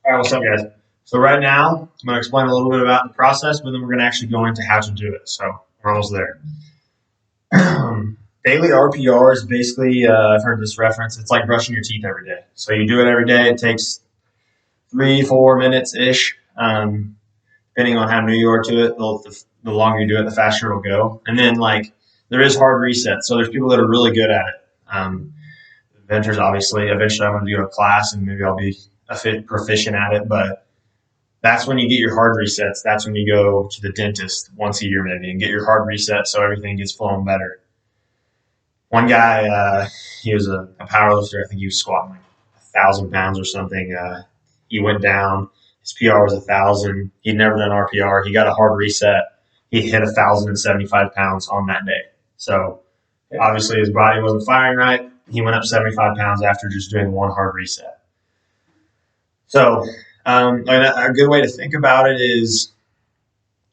All right, what's up, guys? So right now, I'm going to explain a little bit about the process, but then we're going to actually go into how to do it. So we're almost there. Daily RPR is basically, I've heard this reference, it's like brushing your teeth every day. So you do it every day. It takes 3-4 minutes-ish, depending on how new you are to it. The longer you do it, the faster it'll go. And then, like, there is hard resets. So there's people that are really good at it. Inventors, obviously. Eventually, I'm going to do a class, and maybe I'll be proficient at it, but that's when you get your hard resets. That's when you go to the dentist once a year maybe and get your hard reset so everything gets flowing better. One guy, he was a power lifter. I think he was squatting like 1,000 pounds or something. He went down. His PR was 1,000. He'd never done RPR. He got a hard reset. He hit 1,075 pounds on that day. So obviously his body wasn't firing right. He went up 75 pounds after just doing one hard reset. So a good way to think about it is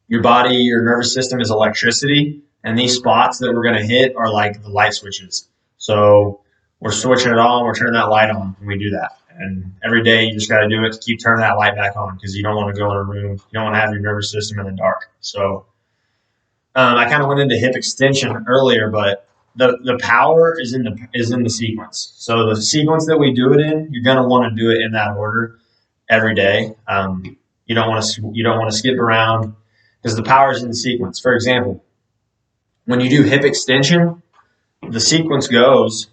your body, your nervous system is electricity, and these spots that we're going to hit are like the light switches. So we're switching it on, we're turning that light on when we do that. And every day you just got to do it to keep turning that light back on because you don't want to go in a room, you don't want to have your nervous system in the dark. So I kind of went into hip extension earlier, but the power is in the sequence. So the sequence that we do it in, you're going to want to do it in that order every day. You don't want to skip around because the power is in the sequence. For example, when you do hip extension, the sequence goes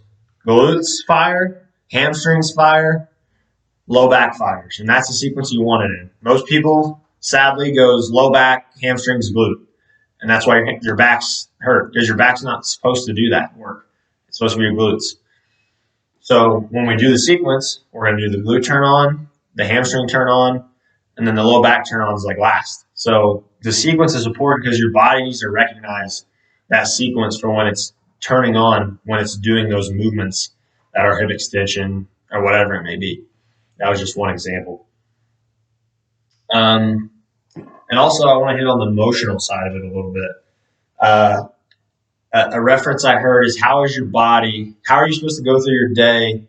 glutes fire, hamstrings fire, low back fires, and that's the sequence you want it in. Most people, sadly, goes low back, hamstrings, glute, and that's why your back's hurt because your back's not supposed to do that work. It's supposed to be your glutes. So when we do the sequence, we're going to do the glute turn on, the hamstring turn on, and then the low back turn on is like last. So the sequence is important because your body needs to recognize that sequence for when it's turning on, when it's doing those movements that are hip extension or whatever it may be. That was just one example. And also I want to hit on the emotional side of it a little bit. A reference I heard is how are you supposed to go through your day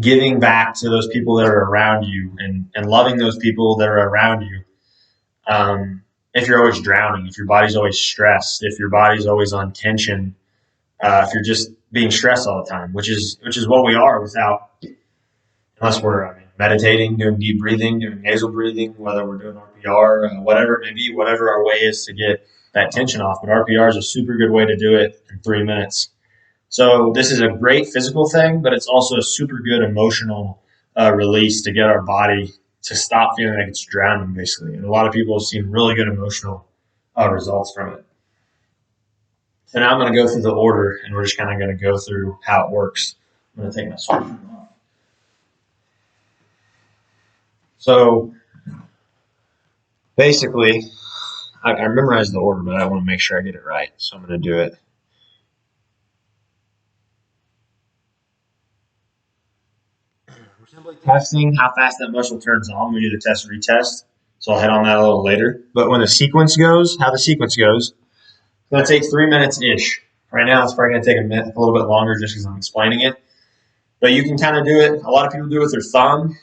giving back to those people that are around you and loving those people that are around you. If you're always drowning, if your body's always stressed, if your body's always on tension, if you're just being stressed all the time, which is what we are unless we're meditating, doing deep breathing, doing nasal breathing, whether we're doing RPR, whatever it may be, whatever our way is to get that tension off. But RPR is a super good way to do it in 3 minutes. So this is a great physical thing, but it's also a super good emotional release to get our body to stop feeling like it's drowning, basically. And a lot of people have seen really good emotional results from it. So now I'm going to go through the order, and we're just kind of going to go through how it works. I'm going to take my switch off. So basically, I memorized the order, but I want to make sure I get it right. So I'm going to do it. We're simply testing how fast that muscle turns on. We do the test and retest. So I'll hit on that a little later. But when the sequence goes, it's going to take 3 minutes-ish. Right now, it's probably going to take a little bit longer just because I'm explaining it. But you can kind of do it. A lot of people do it with their thumb.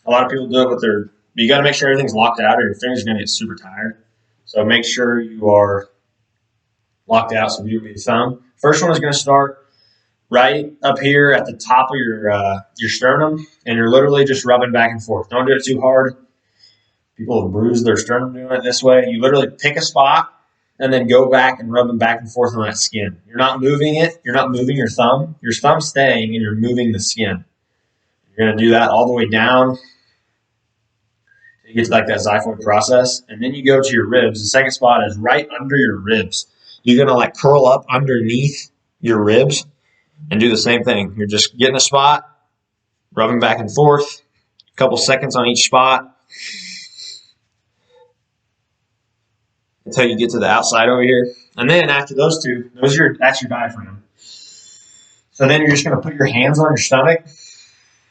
A lot of people do it with their – you got to make sure everything's locked out or your fingers are going to get super tired. So make sure you are locked out so you do it with your thumb. First one is going to start right up here at the top of your sternum, and you're literally just rubbing back and forth. Don't do it too hard. People have bruised their sternum doing it this way. You literally pick a spot and then go back and rub them back and forth on that skin. You're not moving it. You're not moving your thumb. Your thumb's staying, and you're moving the skin. You're going to do that all the way down. You get to like that xiphoid process, and then you go to your ribs. The second spot is right under your ribs. You're going to like curl up underneath your ribs and do the same thing. You're just getting a spot, rubbing back and forth, a couple seconds on each spot until you get to the outside over here. And then after those two, that's your diaphragm. So then you're just going to put your hands on your stomach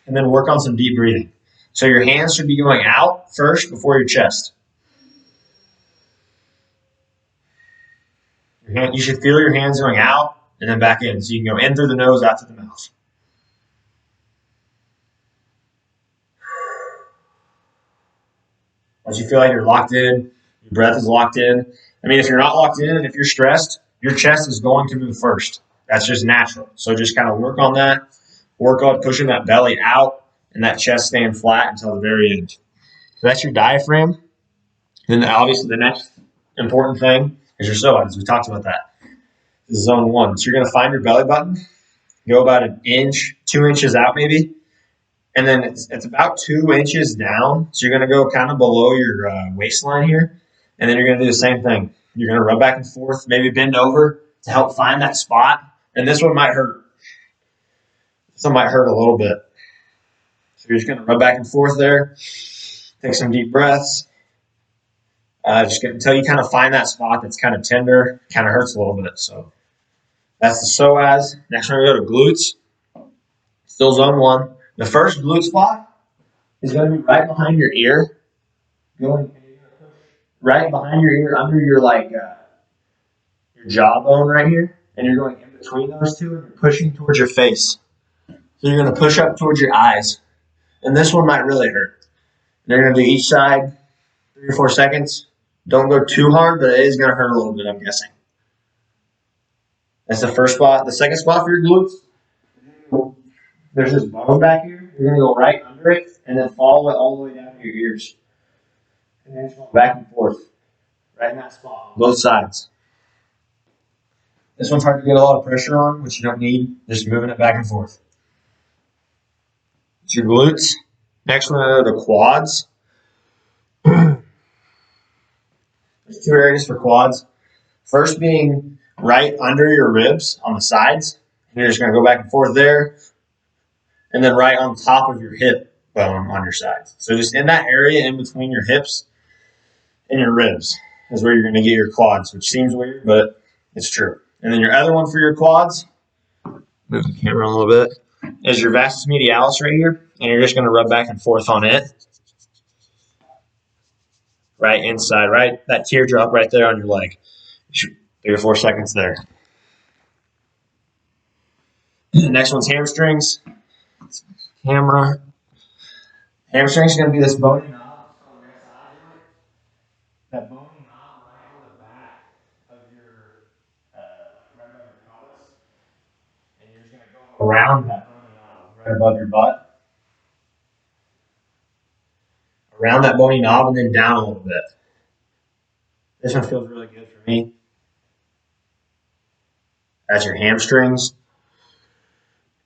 and then work on some deep breathing. So your hands should be going out first before your chest. You should feel your hands going out and then back in. So you can go in through the nose, out through the mouth. . As you feel like you're locked in, your breath is locked in. I mean, if you're not locked in and if you're stressed, your chest is going to move first. That's just natural. So just kind of work on that. Work on pushing that belly out and that chest staying flat until the very end. So that's your diaphragm. Then obviously the next important thing is your psoas. We talked about that. This is zone 1. So you're going to find your belly button, go about an inch, 2 inches out maybe, and then it's about 2 inches down. So you're going to go kind of below your waistline here, and then you're going to do the same thing. You're going to rub back and forth, maybe bend over to help find that spot. And this one might hurt. This one might hurt a little bit. So you're just going to rub back and forth there. Take some deep breaths. Until you kind of find that spot that's kind of tender, kind of hurts a little bit. So that's the psoas. Next, we're going to go to glutes. Still zone 1. The first glute spot is going to be right behind your ear. Going right behind your ear, under your your jawbone right here, and you're going in between those two, and you're pushing towards your face. So you're going to push up towards your eyes, and this one might really hurt. And you're going to do each side 3 or 4 seconds. Don't go too hard, but it is going to hurt a little bit, I'm guessing. That's the first spot. The second spot for your glutes, there's this bone back here. You're going to go right under it and then follow it all the way down to your ears. And then just go back and forth. Right in that spot on both sides. This one's hard to get a lot of pressure on, which you don't need. Just moving it back and forth. It's your glutes. Next one are the quads. There's 2 areas for quads. First being right under your ribs on the sides. And you're just going to go back and forth there. And then right on top of your hip bone on your sides. So just in that area in between your hips and your ribs is where you're going to get your quads, which seems weird, but it's true. And then your other one for your quads, move the camera a little bit, is your vastus medialis right here. And you're just going to rub back and forth on it. Right inside, right? That teardrop right there on your leg. 3 or 4 seconds there. Next one's hamstrings. Camera. Hamstrings is going to be this bony knob. That bony knob right on the back of your right above your pelvis. And you're just going to go around that bony knob right above your butt. Around that bony knob and then down a little bit. This one feels really good for me. That's your hamstrings.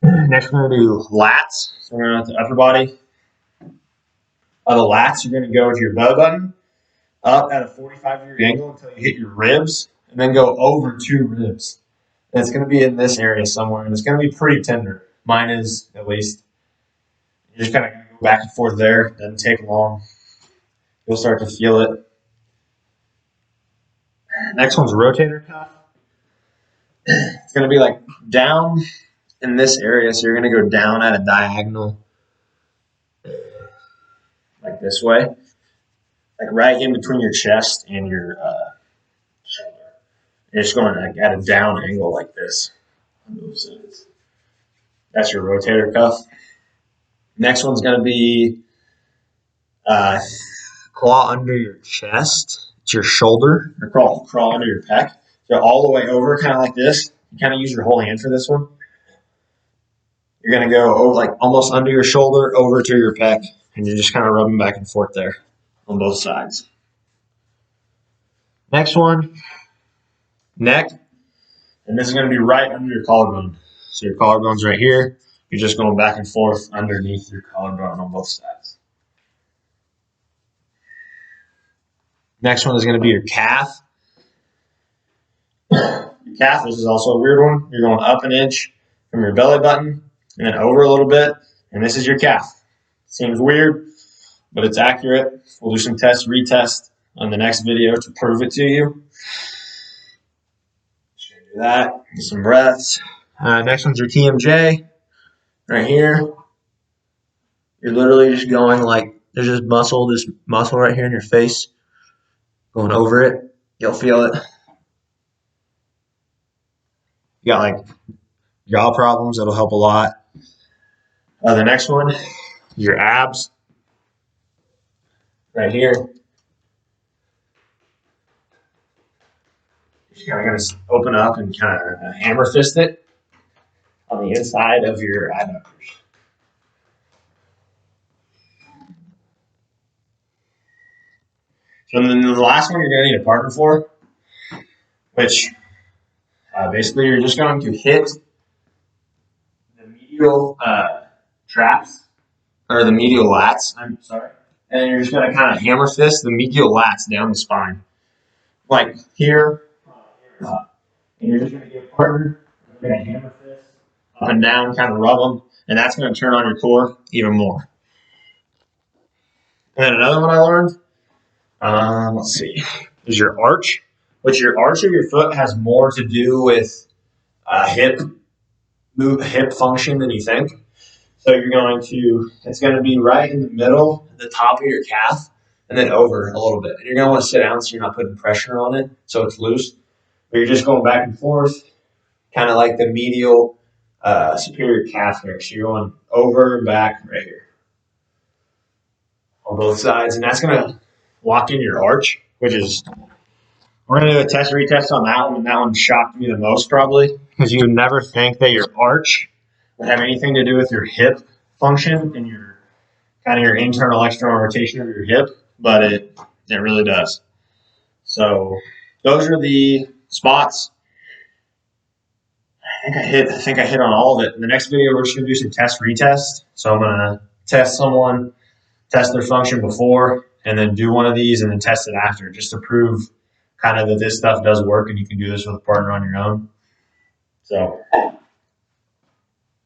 Next, we're going to do lats. So we're going to the upper body. On the lats, you're going to go to your belly button, up at a 45-degree angle until you hit your ribs, and then go over 2 ribs. And it's going to be in this area somewhere, and it's going to be pretty tender. Mine is, at least. You're just kind of going to go back and forth there. Doesn't take long. You'll start to feel it. Next one's rotator cuff. It's going to be like down in this area, so you're going to go down at a diagonal, like this way, like right in between your chest and your shoulder. You're just going like at a down angle like this on both sides. That's your rotator cuff. Next one's going to be claw under your chest. It's your shoulder, or crawl under your pec. So all the way over, kind of like this. You kind of use your whole hand for this one. You're going to go over, like almost under your shoulder, over to your pec, and you're just kind of rubbing back and forth there on both sides. Next one, neck. And this is going to be right under your collarbone. So your collarbone's right here. You're just going back and forth underneath your collarbone on both sides. Next one is going to be your calf. Your calf, this is also a weird one. You're going up an inch from your belly button and then over a little bit, and this is your calf. Seems weird, but it's accurate. We'll do some tests, retest on the next video to prove it to you. Just gonna do that. Do some breaths. Next one's your TMJ. Right here. You're literally just going like, there's this muscle right here in your face. Going over it. You'll feel it. You got like jaw problems, that'll help a lot. The next one, your abs. Right here. You're going to open up and kind of hammer fist it on the inside of your adductors. So then the last one you're going to need a partner for, which basically you're just going to hit the medial traps, or the medial lats, I'm sorry, and then you're just going to kind of hammer fist the medial lats down the spine. Like here, and you're just going to get a partner, you're going to hammer fist up and down, kind of rub them, and that's going to turn on your core even more. And then another one I learned, let's see, is your arch, which your arch of your foot has more to do with hip function than you think. So it's going to be right in the middle, the top of your calf, and then over a little bit. And you're going to want to sit down so you're not putting pressure on it, so it's loose. But you're just going back and forth, kind of like the medial superior calf there. So you're going over and back right here on both sides. And that's going to lock in your arch, which is, we're going to do a retest on that one. And that one shocked me the most probably, because you would never think that your arch would have anything to do with your hip function and your kind of your internal external rotation of your hip, but it really does. So those are the spots. I think I hit on all of it. In the next video, we're just going to do some retest. So I'm going to test someone, test their function before, and then do one of these and then test it after, just to prove kind of that this stuff does work and you can do this with a partner on your own. So